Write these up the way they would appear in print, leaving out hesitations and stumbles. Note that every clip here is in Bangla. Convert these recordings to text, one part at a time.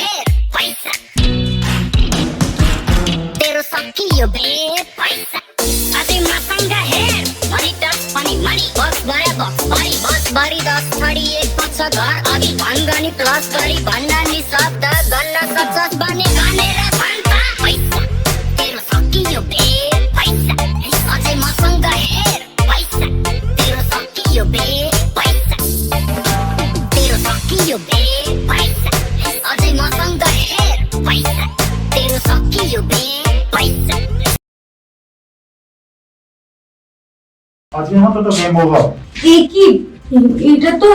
हेर पैसा तेरो सकियो बे पैसा अझै मसँग हेर मनी टच मनी मनी बस गरे बस भरी 10 थडी एक पछ घर अघि भङ्गनी प्लस गरी भन्न नि शब्द गन्न सक्छस् भने गनेर भन्छ पैसा तेरो सकियो बे पैसा अझै मसँग हेर पैसा तेरो सकियो बे पैसा तेरो सकियो बे पैसा अझै मसँग हेर पैसा तेरो सकियो बे पैसा আজ আমার তো গেম ওভার কি এটা তো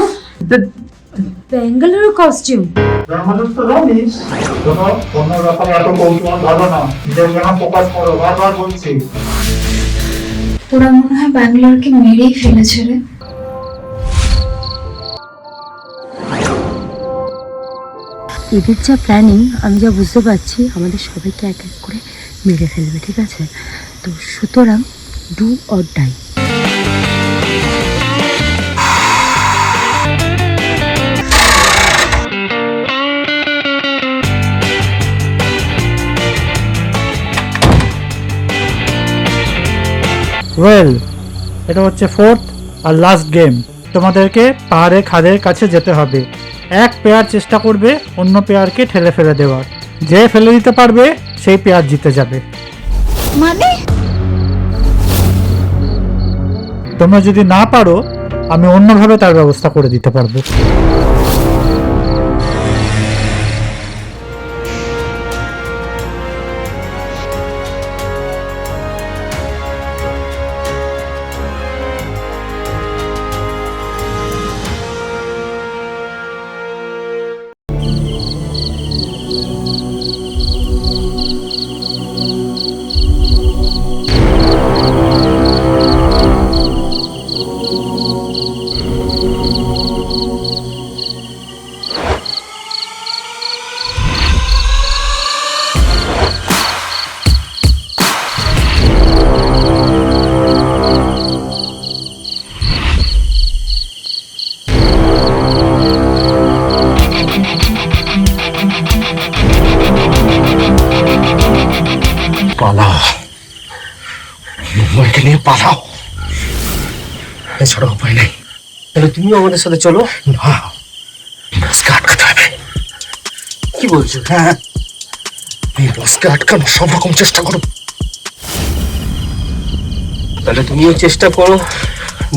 ব্যাঙ্গালোর কস্টিউম। জন্মদিন তো জানিস কোনো অন্য ব্যাপারে এত কৌতূহল ভালো না, নিজের জন্য ফোকাস করো, বারবার বলছি। ওরা মনে হয় ব্যাঙ্গালোরকে মেরেই ফেলেছে রে। এদের যা প্ল্যানিং আমি যা বুঝতে পারছি আমাদের সবাইকে এক এক করে মেরে ফেলবে, ঠিক আছে? তো সুতরাং ডু অর ডাই। ওয়েল, এটা হচ্ছে ফোর্থ আর লাস্ট গেম। তোমাদেরকে পাহাড়ের খাদের কাছে যেতে হবে। এক পেয়ার চেষ্টা করবে অন্য পেয়ারকে ঠেলে ফেলে দেওয়ার। যে ফেলে দিতে পারবে সেই পেয়ার জিতে যাবে। মানে তোমরা যদি না পারো আমি অন্যভাবে তার ব্যবস্থা করে দিতে পারবো। পালাও, মুম্বাইকে নিয়ে পালাও, এছাড়া উপায় নেই। তাহলে তুমিও আমাদের সাথে চলো। না, বসকে আটকাতে হবে। কি বলছো? হ্যাঁ, এই বসকে আটকানোর সব রকম চেষ্টা করো। তাহলে তুমিও চেষ্টা করো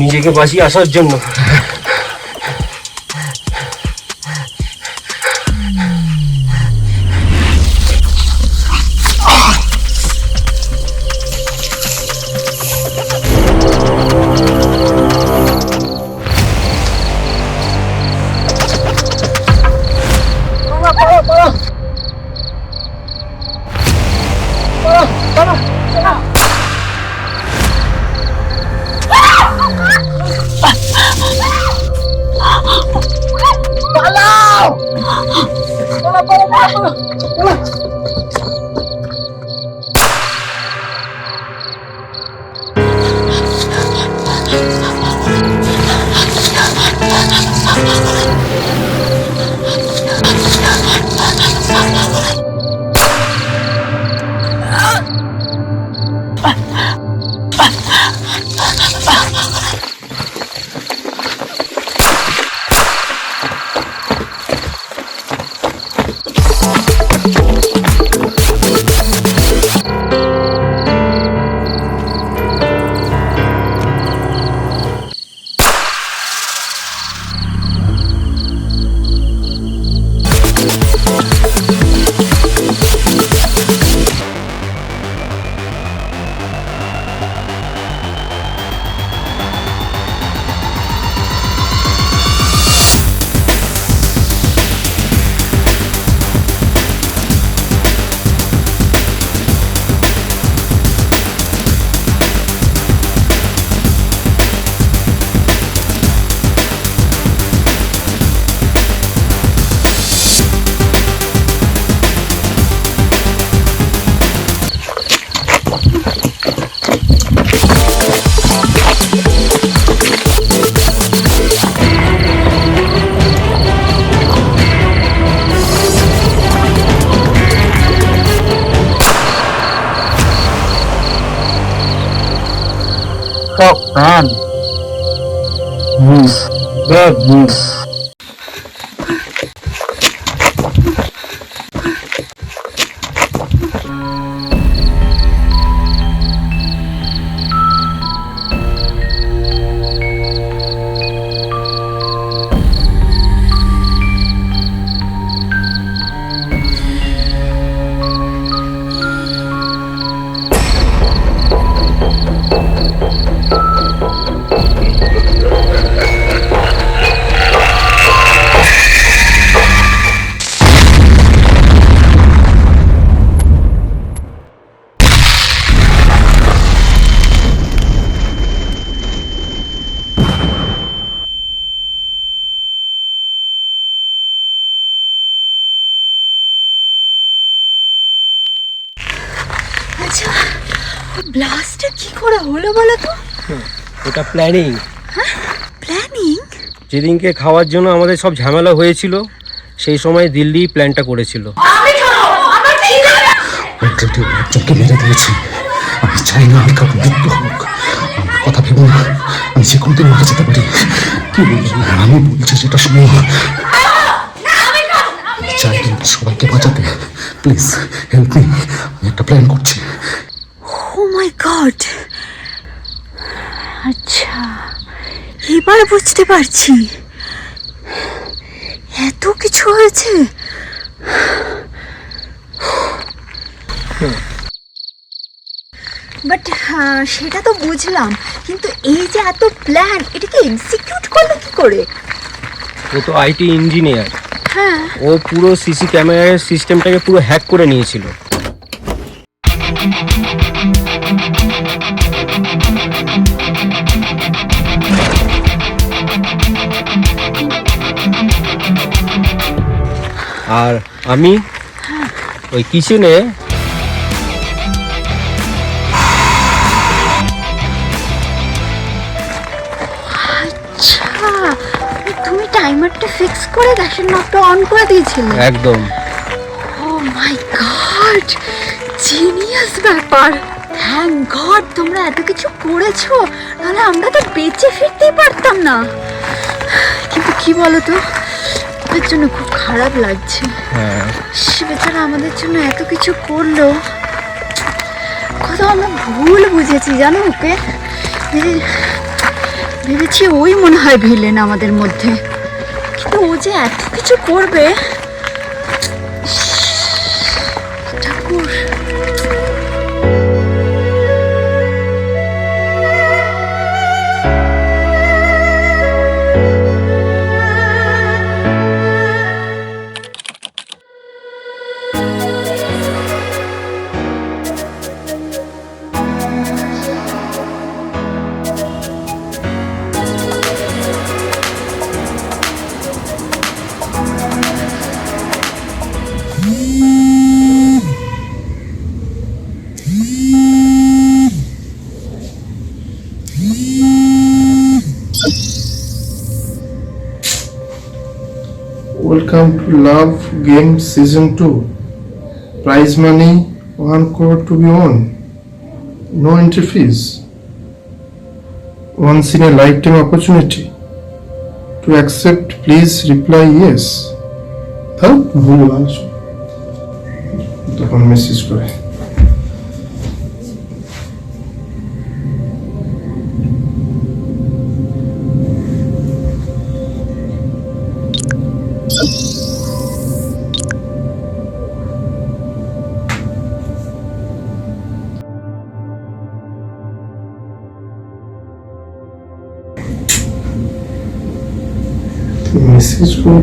নিজেকে বাঁচিয়ে আসার জন্য। TikTok fan. Bad news. আচ্ছা ব্লাস্টটা কি করে হলো বলো তো? ওটা প্ল্যানিং। প্ল্যানিং? যেদিনকে খাওয়ার জন্য আমাদের সব ঝামেলা হয়েছিল সেই সময় দিল্লি প্ল্যানটা করেছিল। একজনকে মেরে দিয়েছি, আমি চাই না আর কারো মৃত্যু হোক। আমার কথা ভেবো না, আমি যে কোনোদিন মারা যেতে পারি। কি বলছি আমি বলছি সেটা শুনো। আমি চাই তোমাদের সবাইকে বাঁচাতে, প্লিজ হেল্প মি। আমি একটা প্ল্যান করছি। ও মাই গড, আচ্ছা এবার বুঝতে পারছি এত কিছু হয়েছে। বাট সেটা তো বুঝলাম, কিন্তু এই যে এত প্ল্যান এটাকে এক্সিকিউট করলো কি করে? ও তো আইটি ইঞ্জিনিয়ার, হ্যাঁ ও পুরো সিসি ক্যামেরার সিস্টেমটাকে পুরো হ্যাক করে নিয়েছিল। আর আমি ওই কিচেনে আচ্ছা, তুমি টাইমারটা ফিক্স করে গ্যাসের নবটা অন করে দিয়েছিলে? একদম। ও মাই গড, জিনিয়াস ব্যাপার। থ্যাংক গড তোমরা এত কিছু করেছো, নাহলে আমরা তো বেঁচে ফিরতেই পারতাম না। কিন্তু কি বলো তো, ওর জন্য খুব খারাপ লাগছে। হ্যাঁ, সে বেচারা আমাদের জন্য এত কিছু করলো, কত আমরা ভুল বুঝেছি জানো ওকে। ভেবেছি ওই মনে হয় ভিলেন আমাদের মধ্যে, কিন্তু ও যে এত কিছু করবে। ঠাকুর, Welcome to Love Game Season 2. Prize money 1 crore to be won. No entry fees. Once in a lifetime opportunity. To accept, please reply yes. তাও ভুল আছো তখন মেসেজ করে। মেসেজ করে